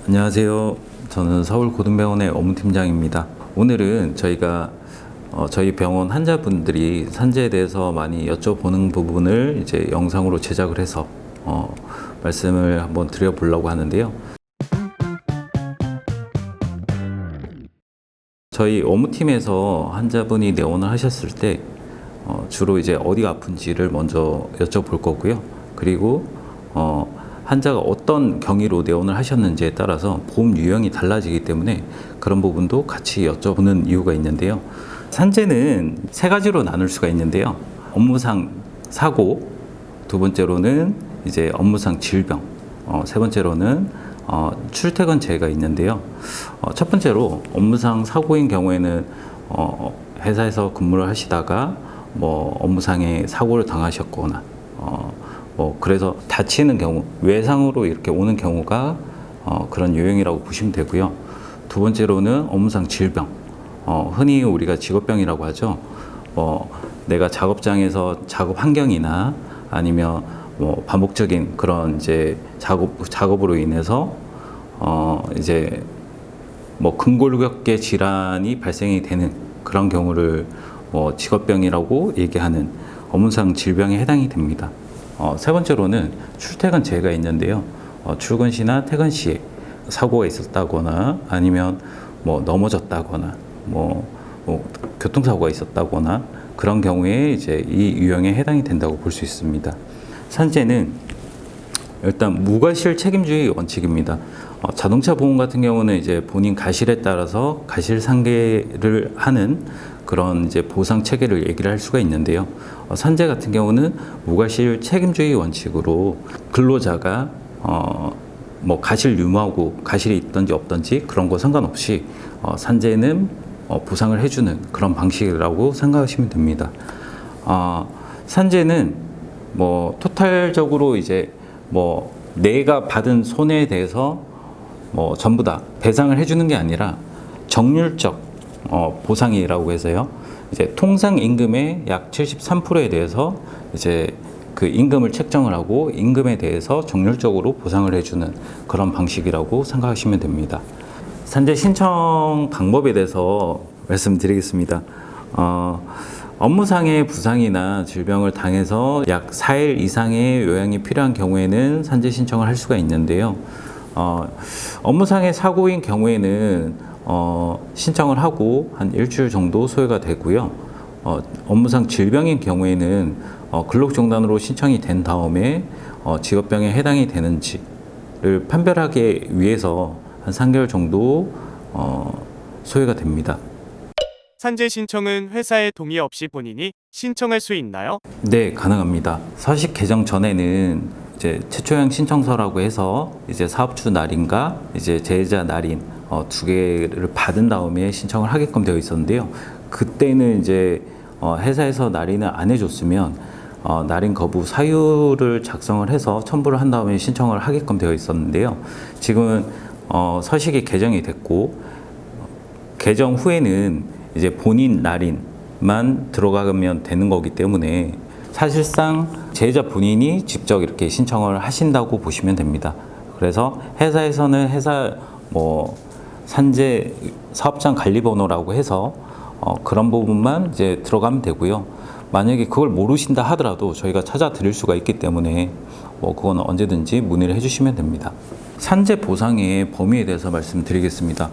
안녕하세요. 저는 서울고등병원의 업무팀장입니다. 오늘은 저희가 저희 병원 환자분들이 산재에 대해서 많이 여쭤보는 부분을 이제 영상으로 제작을 해서 말씀을 한번 드려보려고 하는데요. 저희 업무팀에서 환자분이 내원을 하셨을 때 주로 이제 어디가 아픈지를 먼저 여쭤볼 거고요. 그리고 환자가 어떤 경위로 내원을 하셨는지에 따라서 보험 유형이 달라지기 때문에 그런 부분도 같이 여쭤보는 이유가 있는데요. 산재는 세 가지로 나눌 수가 있는데요. 업무상 사고, 두 번째로는 이제 업무상 질병, 세 번째로는 출퇴근 재해가 있는데요. 첫 번째로 업무상 사고인 경우에는 회사에서 근무를 하시다가 뭐 업무상의 사고를 당하셨거나 그래서 다치는 경우, 외상으로 이렇게 오는 경우가 그런 유형이라고 보시면 되고요. 두 번째로는 업무상 질병, 흔히 우리가 직업병이라고 하죠. 내가 작업장에서 작업 환경이나 아니면 반복적인 그런 이제 작업으로 인해서 이제 근골격계 질환이 발생이 되는 그런 경우를 직업병이라고 얘기하는 업무상 질병에 해당이 됩니다. 세 번째로는 출퇴근 재해가 있는데요. 출근 시나 퇴근 시에 사고가 있었다거나 아니면 넘어졌다거나 교통사고가 있었다거나 그런 경우에 이제 이 유형에 해당이 된다고 볼 수 있습니다. 산재는 일단 무과실 책임주의 원칙입니다. 자동차 보험 같은 경우는 이제 본인 가실에 따라서 가실 상계를 하는 그런 이제 보상 체계를 얘기를 할 수가 있는데요. 산재 같은 경우는 무과실 책임주의 원칙으로 근로자가 가실 유무하고 가실이 있든지 없든지 그런 거 상관없이 산재는 보상을 해주는 그런 방식이라고 생각하시면 됩니다. 산재는 토탈적으로 이제 내가 받은 손해에 대해서 전부 다 배상을 해주는 게 아니라 정률적 보상이라고 해서요. 이제 통상 임금의 약 73%에 대해서 이제 그 임금을 책정을 하고 임금에 대해서 정률적으로 보상을 해주는 그런 방식이라고 생각하시면 됩니다. 산재 신청 방법에 대해서 말씀드리겠습니다. 업무상의 부상이나 질병을 당해서 약 4일 이상의 요양이 필요한 경우에는 산재 신청을 할 수가 있는데요. 업무상의 사고인 경우에는 신청을 하고 한 일주일 정도 소요가 되고요. 업무상 질병인 경우에는 근로중단으로 신청이 된 다음에 직업병에 해당이 되는지를 판별하기 위해서 한 3개월 정도 소요가 됩니다. 산재 신청은 회사의 동의 없이 본인이 신청할 수 있나요? 네, 가능합니다. 서식 개정 전에는 이제 최초형 신청서라고 해서 이제 사업주 날인과 이제 제외자 날인 두 개를 받은 다음에 신청을 하게끔 되어 있었는데요. 그때는 이제 회사에서 날인을 안 해줬으면 날인 거부 사유를 작성을 해서 첨부를 한 다음에 신청을 하게끔 되어 있었는데요. 지금은 서식이 개정이 됐고 개정 후에는 이제 본인 날인만 들어가면 되는 거기 때문에 사실상 제자 본인이 직접 이렇게 신청을 하신다고 보시면 됩니다. 그래서 회사에서는 회사 산재 사업장 관리번호라고 해서 그런 부분만 이제 들어가면 되고요. 만약에 그걸 모르신다 하더라도 저희가 찾아 드릴 수가 있기 때문에 그건 언제든지 문의를 해주시면 됩니다. 산재 보상의 범위에 대해서 말씀드리겠습니다.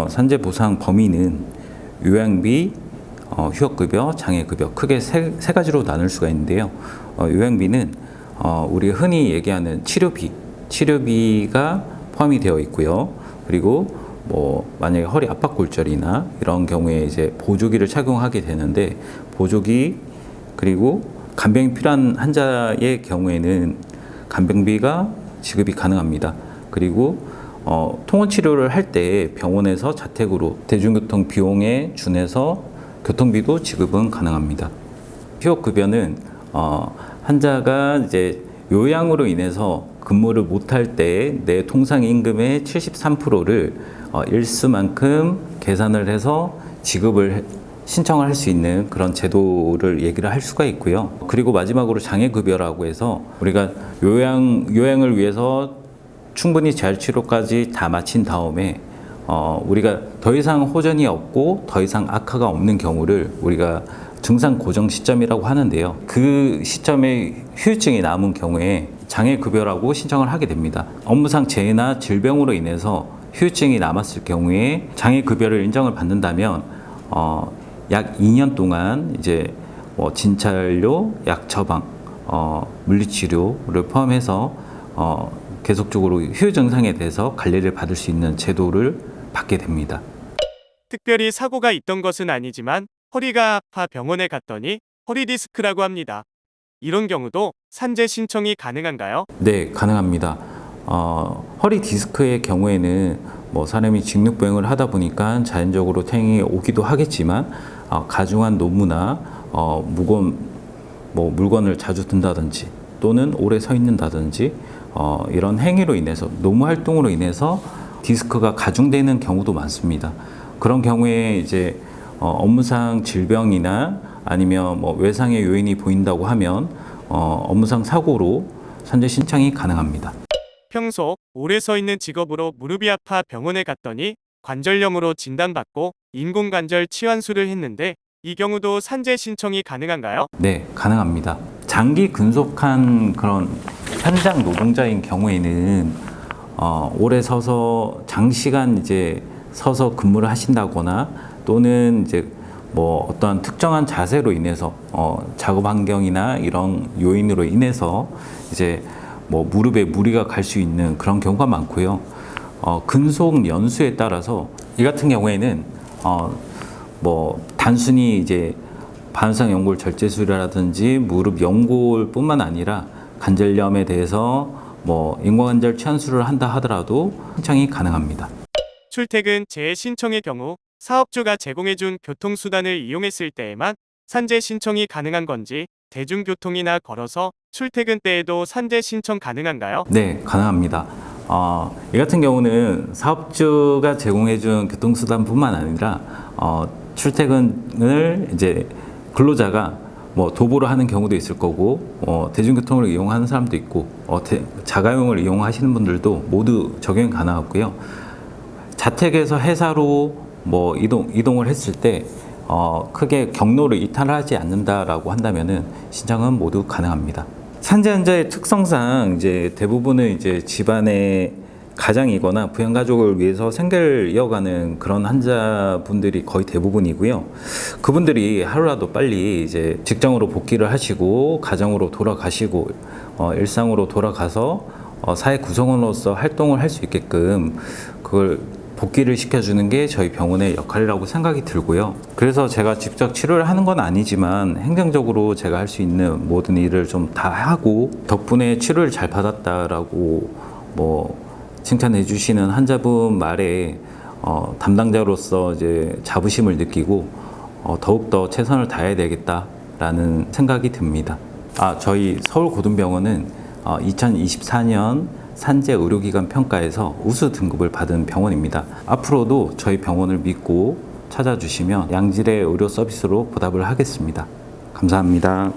산재 보상 범위는 요양비, 휴업급여, 장애급여 크게 세 가지로 나눌 수가 있는데요. 요양비는 우리가 흔히 얘기하는 치료비가 포함이 되어 있고요. 그리고 만약에 허리 압박골절이나 이런 경우에 이제 보조기를 착용하게 되는데 보조기 그리고 간병이 필요한 환자의 경우에는 간병비가 지급이 가능합니다. 그리고 통원 치료를 할 때 병원에서 자택으로 대중교통 비용에 준해서 교통비도 지급은 가능합니다. 휴업급여는 환자가 이제 요양으로 인해서 근무를 못할 때 내 통상 임금의 73%를 일수만큼 계산을 해서 지급을 신청을 할 수 있는 그런 제도를 얘기를 할 수가 있고요. 그리고 마지막으로 장애급여라고 해서 우리가 요양을 위해서 충분히 재활 치료까지 다 마친 다음에 우리가 더 이상 호전이 없고 더 이상 악화가 없는 경우를 우리가 증상 고정 시점이라고 하는데요. 그 시점에 후유증이 남은 경우에 장애급여라고 신청을 하게 됩니다. 업무상 재해나 질병으로 인해서 후유증이 남았을 경우에 장애급여를 인정을 받는다면 약 2년 동안 이제 진찰료, 약 처방, 물리치료를 포함해서 계속적으로 후유 증상에 대해서 관리를 받을 수 있는 제도를 받게 됩니다. 특별히 사고가 있던 것은 아니지만 허리가 아파 병원에 갔더니 허리 디스크라고 합니다. 이런 경우도 산재 신청이 가능한가요? 네, 가능합니다. 허리 디스크의 경우에는 사람이 직립보행을 하다 보니까 자연적으로 퇴행이 오기도 하겠지만 가중한 노무나 무거운 물건을 자주 든다든지 또는 오래 서 있는다든지 이런 행위로 인해서 노무 활동으로 인해서 디스크가 가중되는 경우도 많습니다. 그런 경우에 이제 업무상 질병이나 아니면 외상의 요인이 보인다고 하면 업무상 사고로 산재 신청이 가능합니다. 평소 오래 서 있는 직업으로 무릎이 아파 병원에 갔더니 관절염으로 진단받고 인공관절 치환술을 했는데 이 경우도 산재 신청이 가능한가요? 네, 가능합니다. 장기 근속한 그런 현장 노동자인 경우에는 오래 서서 장시간 이제 서서 근무를 하신다거나 또는 이제 어떠한 특정한 자세로 인해서 작업 환경이나 이런 요인으로 인해서 이제 무릎에 무리가 갈 수 있는 그런 경우가 많고요. 근속 연수에 따라서 이 같은 경우에는 단순히 이제 반상 연골 절제술이라든지 무릎 연골뿐만 아니라 관절염에 대해서 인공관절 치환술을 한다 하더라도 신청이 가능합니다. 출퇴근 재해 신청의 경우 사업주가 제공해준 교통수단을 이용했을 때에만 산재 신청이 가능한 건지 대중교통이나 걸어서 출퇴근 때에도 산재 신청 가능한가요? 네, 가능합니다. 이 같은 경우는 사업주가 제공해준 교통수단뿐만 아니라 출퇴근을 이제 근로자가 도보로 하는 경우도 있을 거고 대중교통을 이용하는 사람도 있고 자가용을 이용하시는 분들도 모두 적용 가능하고요. 자택에서 회사로 이동을 했을 때 크게 경로를 이탈하지 않는다라고 한다면은 신청은 모두 가능합니다. 산재 환자의 특성상 이제 대부분은 이제 집안의 가장이거나 부양가족을 위해서 생계를 이어가는 그런 환자분들이 거의 대부분이고요. 그분들이 하루라도 빨리 이제 직장으로 복귀를 하시고 가정으로 돌아가시고 일상으로 돌아가서 사회 구성원으로서 활동을 할 수 있게끔 그걸 복귀를 시켜주는 게 저희 병원의 역할이라고 생각이 들고요. 그래서 제가 직접 치료를 하는 건 아니지만 행정적으로 제가 할 수 있는 모든 일을 좀 다 하고 덕분에 치료를 잘 받았다라고 칭찬해 주시는 환자분 말에 담당자로서 이제 자부심을 느끼고 더욱더 최선을 다해야 되겠다라는 생각이 듭니다. 저희 서울고등병원은 2024년 산재 의료기관 평가에서 우수 등급을 받은 병원입니다. 앞으로도 저희 병원을 믿고 찾아주시면 양질의 의료 서비스로 보답을 하겠습니다. 감사합니다.